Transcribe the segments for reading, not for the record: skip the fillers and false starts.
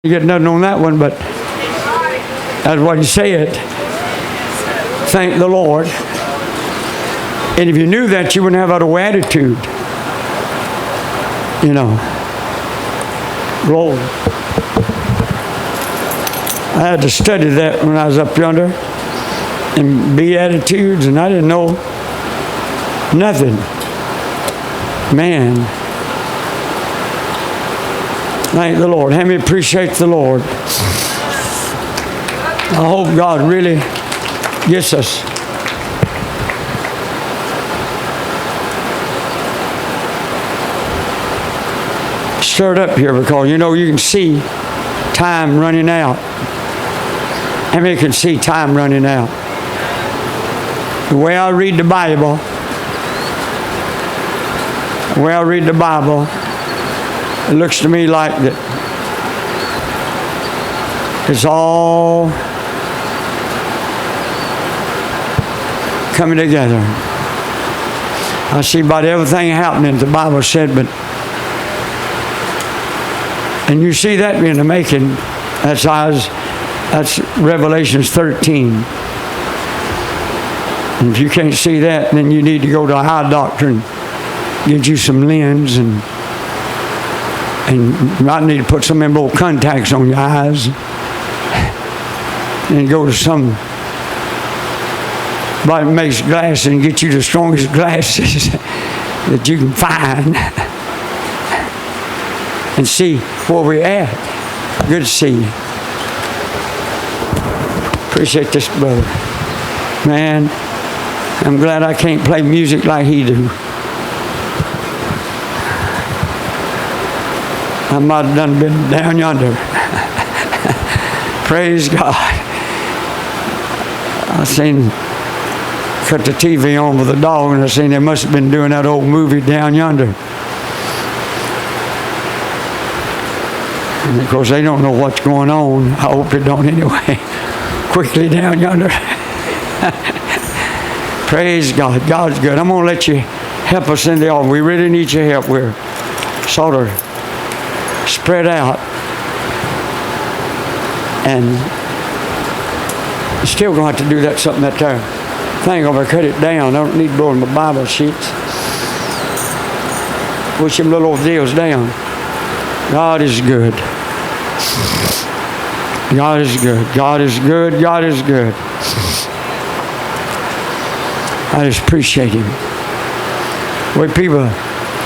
You get nothing on that one, but that's what he said. Thank the Lord. And if you knew that, you wouldn't have that old attitude. You know. Glory. I had to study that when I was up yonder. And Beatitudes, and I didn't know nothing. Man. Thank the Lord. How many appreciate the Lord? I hope God really gets us. Stirred up here because, you know, you can see time running out. How many can see time running out? The way I read the Bible, it looks to me like that it's all coming together. I see about everything happening, the Bible said, but and you see that in the making. That's Revelations 13. And if you can't see that, then you need to go to a eye doctor and get you some lens, and you might need to put some of them old contacts on your eyes, and go to somebody that makes glasses and get you the strongest glasses that you can find, and see where we're at. Good to see you. Appreciate this, brother. Man, I'm glad I can't play music like he do. I might have done been down yonder. Praise God. I seen, cut the TV on with the dog, and I seen they must have been doing that old movie Down Yonder. And of course, they don't know what's going on. I hope they don't anyway. Quickly Down Yonder. Praise God. God's good. I'm going to let you help us in the offering. We really need your help. We're sort of spread out. And still going to have to do that something that there. Thing over cut it down. I don't need to blow in my Bible sheets. Push them little deals down. God is good. God is good. God is good. God is good. I just appreciate him. Wait, people,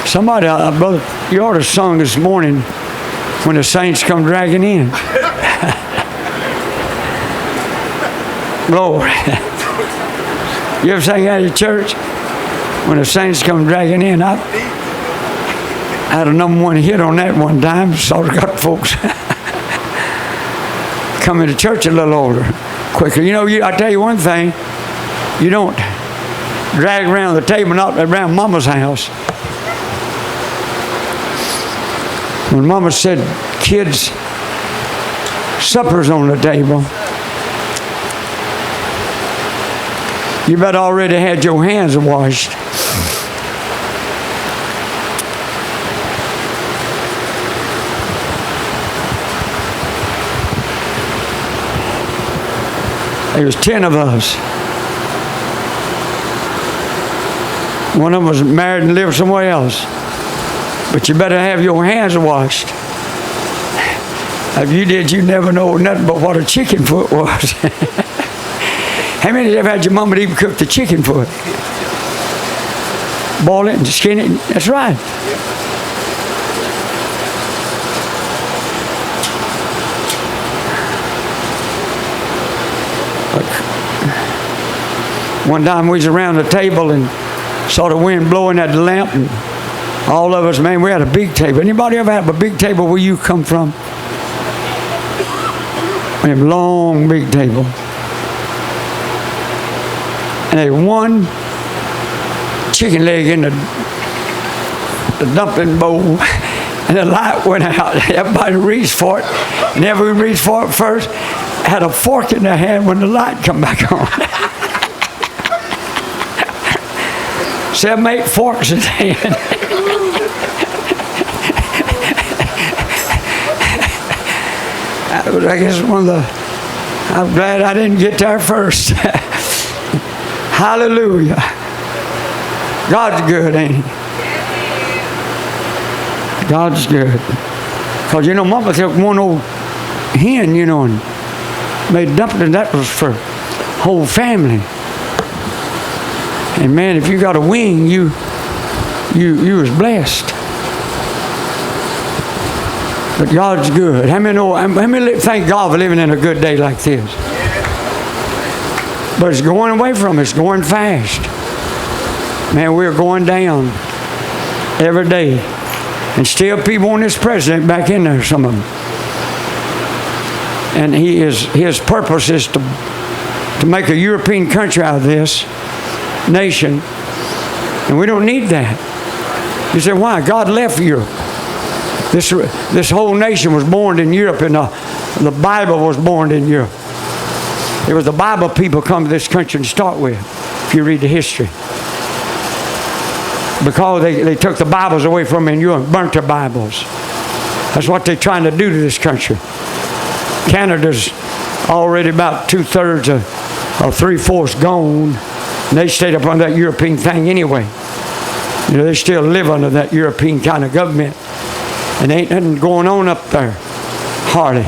somebody, brother, you ought to have sung this morning when the saints come dragging in. Glory. You ever sang that at church? When the saints come dragging in, I had a #1 hit on that one time. Sort of got folks coming to church a little older, quicker. You know, I tell you one thing, you don't drag around the table, not around Mama's house. When Mama said, kids, supper's on the table, you better already had your hands washed. There was 10 of us. One of them was married and lived somewhere else. But you better have your hands washed. If you did, you never know nothing but what a chicken foot was. How many of you ever had your mama even cook the chicken foot? Boil it and skin it? That's right. One time we was around the table and saw the wind blowing at the lamp, and all of us, man, we had a big table. Anybody ever have a big table where you come from? We have a long, big table. And there's one chicken leg in the dumpling bowl, and the light went out. Everybody reached for it, and everyone reached for it first, had a fork in their hand when the light come back on. 7, 8 forks in hand. I guess I'm glad I didn't get there first. Hallelujah. God's good, ain't he? God's good. Because, Mama took one old hen, and made dumplings. That was for whole family. And man, if you got a wing, you was blessed. But God's good. How many thank God for living in a good day like this? But it's going away from us, going fast. Man, we're going down every day. And still people want this president back in there, some of them. And his purpose is to make a European country out of this nation. And we don't need that. You say, why? God left Europe. This whole nation was born in Europe, and the Bible was born in Europe. It was the Bible people come to this country to start with, if you read the history. Because they took the Bibles away from them in Europe, burnt their Bibles. That's what they're trying to do to this country. Canada's already about 2/3 or 3/4 gone. And they stayed up on that European thing anyway. They still live under that European kind of government. And ain't nothing going on up there, hardly.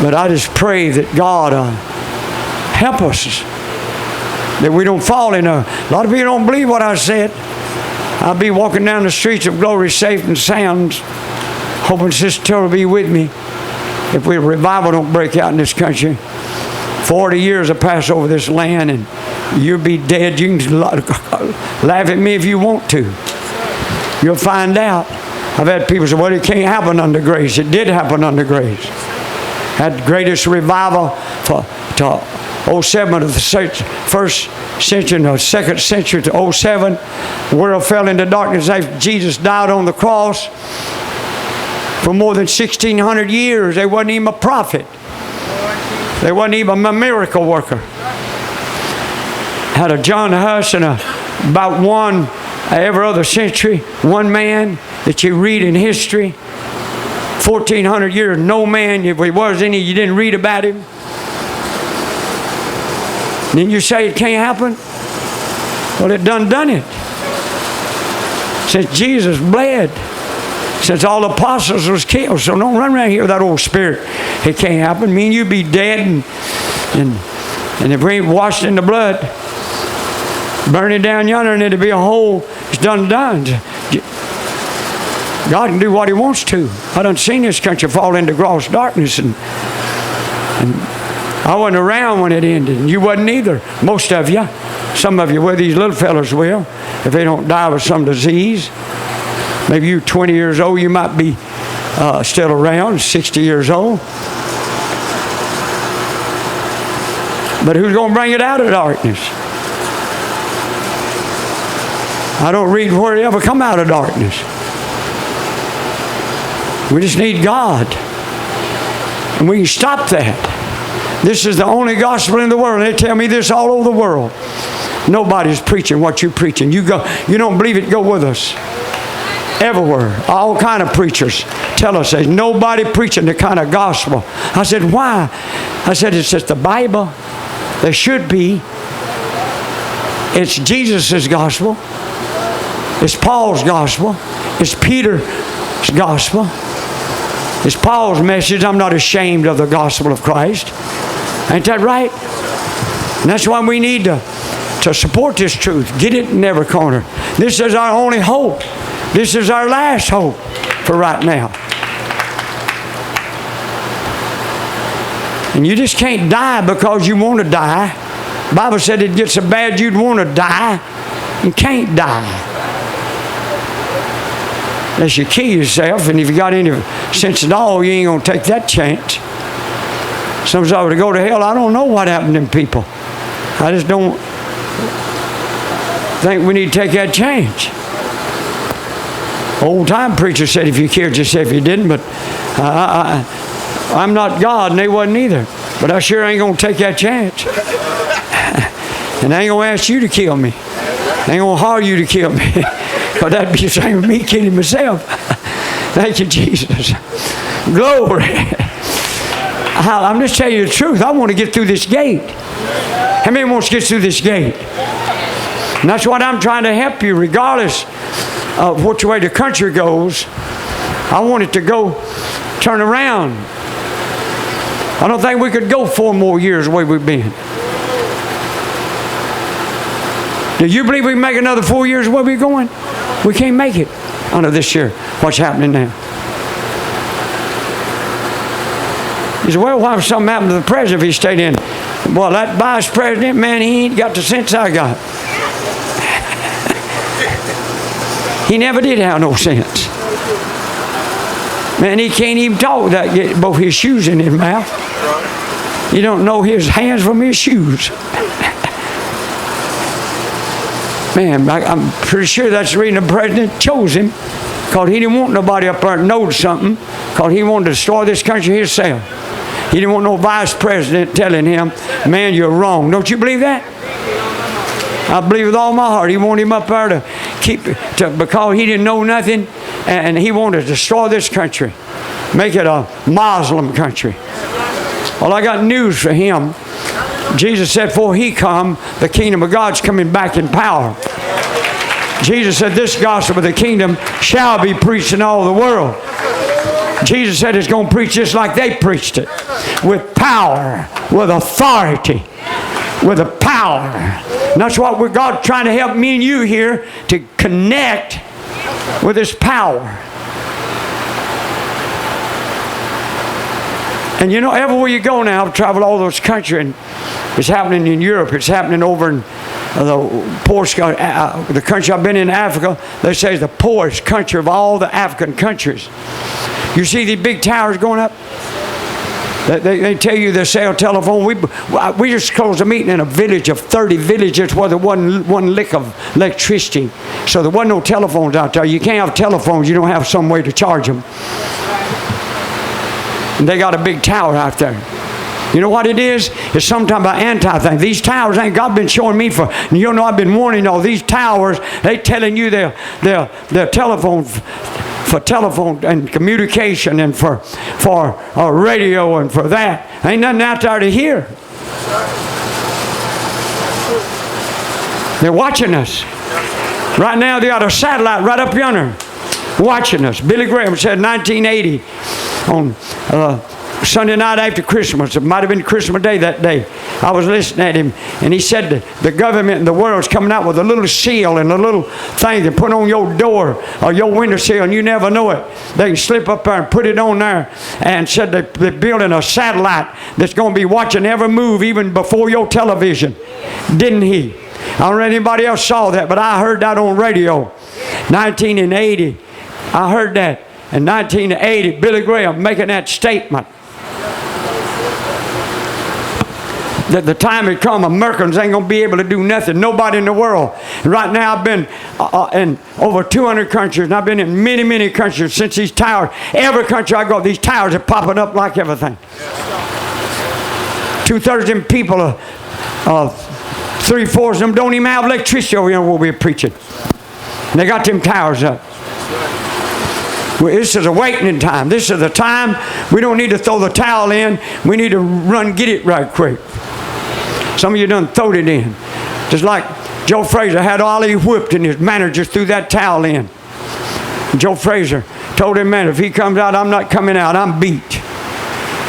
But I just pray that God help us, that we don't fall in a lot of people don't believe what I said. I'll be walking down the streets of glory safe and sound, hoping Sister Terrell will be with me if revival don't break out in this country. 40 years have passed over this land, and you'll be dead. You can laugh at me if you want to. You'll find out. I've had people say, well, it can't happen under grace. It did happen under grace. Had the greatest revival to 07 of the first century and the second century to 07. The world fell into darkness after Jesus died on the cross. For more than 1,600 years, there wasn't even a prophet. There wasn't even a miracle worker. Had a John Huss and about one every other century, one man that you read in history. 1,400 years, no man, if he was any, you didn't read about him. Then you say it can't happen? Well, it done it. Since Jesus bled, since all the apostles was killed. So don't run around here with that old spirit. It can't happen. I mean, you be dead and if we ain't washed in the blood, burning down yonder and it'll be a hole. It's done. God can do what he wants to. I done seen this country fall into gross darkness, and I wasn't around when it ended, and you wasn't either. Most of you. Some of you, where these little fellas will, if they don't die with some disease. Maybe you're 20 years old, you might be still around, 60 years old. But who's going to bring it out of darkness? I don't read where it ever come out of darkness. We just need God. And we can stop that. This is the only gospel in the world. They tell me this all over the world. Nobody's preaching what you're preaching. You don't believe it, go with us. Everywhere. All kind of preachers tell us there's nobody preaching the kind of gospel. I said, why? I said, it's just the Bible. There should be. It's Jesus' gospel. It's Paul's gospel. It's Peter's gospel. It's Paul's message. I'm not ashamed of the gospel of Christ. Ain't that right? And that's why we need to support this truth. Get it in every corner. This is our only hope. This is our last hope for right now. And you just can't die because you want to die. The Bible said it gets so bad you'd want to die. You can't die. Unless you kill yourself, and if you got any sense at all, you ain't going to take that chance. Some say, to go to hell, I don't know what happened to them people. I just don't think we need to take that chance. Old-time preacher said if you killed yourself, you didn't, but I'm not God, and they wasn't either. But I sure ain't going to take that chance. And I ain't going to ask you to kill me. I ain't going to hire you to kill me. But that'd be the same with me killing myself. Thank you, Jesus. Glory. I'm just telling you the truth. I want to get through this gate. How many wants to get through this gate? And that's what I'm trying to help you, regardless of which way the country goes. I want it to go turn around. I don't think we could go 4 more years the way we've been. Do you believe we can make another 4 years the way we're going? We can't make it under this year. What's happening now? He said, well, why would something happen to the president if he stayed in? Well, that vice president, man, he ain't got the sense I got. He never did have no sense. Man, he can't even talk without getting both his shoes in his mouth. You don't know his hands from his shoes. Man, I'm pretty sure that's the reason the president chose him, because he didn't want nobody up there to know something, because he wanted to destroy this country himself. He didn't want no vice president telling him, man, you're wrong. Don't you believe that? I believe with all my heart. He wanted him up there because he didn't know nothing, and he wanted to destroy this country, make it a Muslim country. Well, I got news for him. Jesus said, before he come, the kingdom of God's coming back in power. Jesus said, this gospel of the kingdom shall be preached in all the world. Jesus said it's going to preach just like they preached it, with power, with authority, with the power. And that's what God's trying to help me and you here to connect with His power. And you know, everywhere you go now, I've traveled all those countries, and it's happening in Europe. It's happening over in the poorest, the country I've been in, Africa. They say it's the poorest country of all the African countries. You see these big towers going up? They tell you they sell telephone. We just closed a meeting in a village of 30 villages where there wasn't one lick of electricity. So there wasn't no telephones out there. You can't have telephones. You don't have some way to charge them. And they got a big tower out there. You know what it is? It's some type of anti-thing. These towers ain't God been showing me for, and you know I've been warning all these towers, they telling you they're telephone, for telephone and communication and for radio and for that. Ain't nothing out there to hear. They're watching us. Right now they got a satellite right up yonder watching us. Billy Graham said 1980 on Sunday night after Christmas. It might have been Christmas Day that day. I was listening at him, and he said that the government in the world is coming out with a little seal and a little thing to put on your door or your windowsill, and you never know it. They can slip up there and put it on there, and said they're building a satellite that's going to be watching every move even before your television. Didn't he? I don't know if anybody else saw that, but I heard that on radio. 1980. I heard that. In 1980, Billy Graham making that statement. That the time had come, Americans ain't going to be able to do nothing. Nobody in the world. And right now, I've been in over 200 countries, and I've been in many, many countries since these towers. Every country I go, these towers are popping up like everything. 2/3 of them people, 3/4 of them don't even have electricity over here where we're preaching. And they got them towers up. Well, this is a waiting time. This is the time we don't need to throw the towel in. We need to run get it right quick. Some of you done throwed it in. Just like Joe Frazier had Ollie whipped and his manager threw that towel in. Joe Frazier told him, man, if he comes out, I'm not coming out. I'm beat.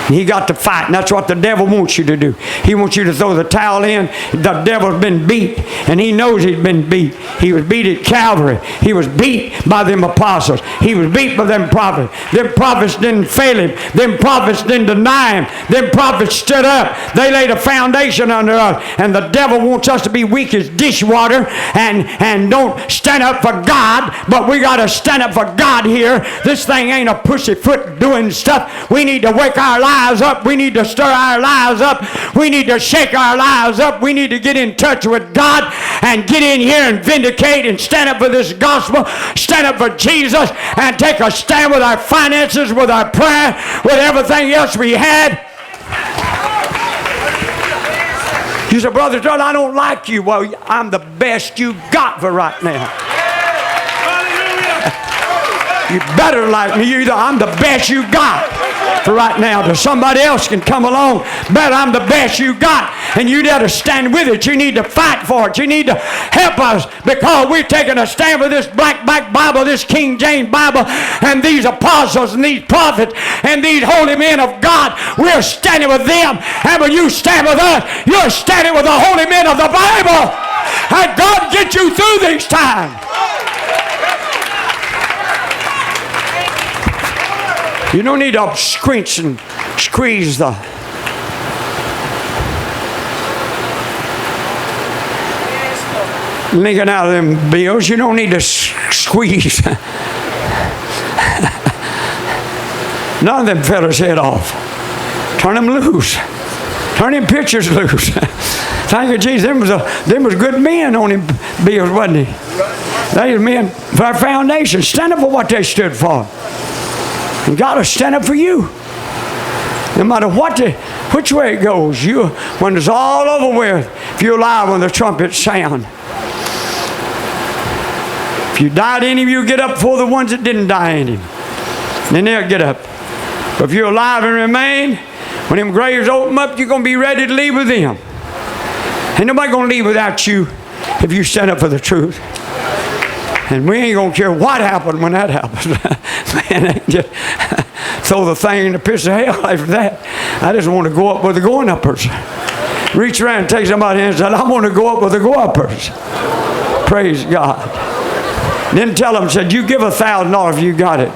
And he got to fight, and that's what the devil wants you to do. He wants you to throw the towel in. The devil's been beat, and he knows he's been beat. He was beat at Calvary. He was beat by them apostles. He was beat by them prophets. Them prophets didn't fail him. Them prophets didn't deny him. Them prophets stood up. They laid a foundation under us, and the devil wants us to be weak as dishwater and don't stand up for God, but we got to stand up for God here. This thing ain't a pussyfoot doing stuff. We need to wake our lives up. We need to stir our lives up. We need to shake our lives up. We need to get in touch with God and get in here and vindicate and stand up for this gospel, stand up for Jesus, and take a stand with our finances, with our prayer, with everything else we had. You say, Brother Terrell, I don't like you. Well, I'm the best you got for right now. You better like me. I'm the best you got. for right now till somebody else can come along. But I'm the best you got, and you got to stand with it. You need to fight for it. You need to help us, because we're taking a stand with this black back Bible, this King James Bible, and these apostles and these prophets and these holy men of God. We're standing with them, and when you stand with us, you're standing with the holy men of the Bible. And God get you through these times. You don't need to squinch and squeeze the linking out of them bills. You don't need to squeeze none of them fellas' head off. Turn them loose. Turn them pictures loose. Thank you, Jesus. Them was good men on them bills, wasn't they? They was men for our foundation. Stand up for what they stood for. And God will stand up for you. No matter which way it goes. When it's all over with, if you're alive when the trumpets sound. If you died in him, you get up for the ones that didn't die in him. Then they'll get up. But if you're alive and remain, when them graves open up, you're going to be ready to leave with them. Ain't nobody going to leave without you if you stand up for the truth. And we ain't going to care what happened when that happens. Man, they just throw the thing in the pits of hell after that. I just want to go up with the going-uppers. Reach around and take somebody and say, I want to go up with the go-uppers. Praise God. Then tell them, said, you give $1,000 if you got it.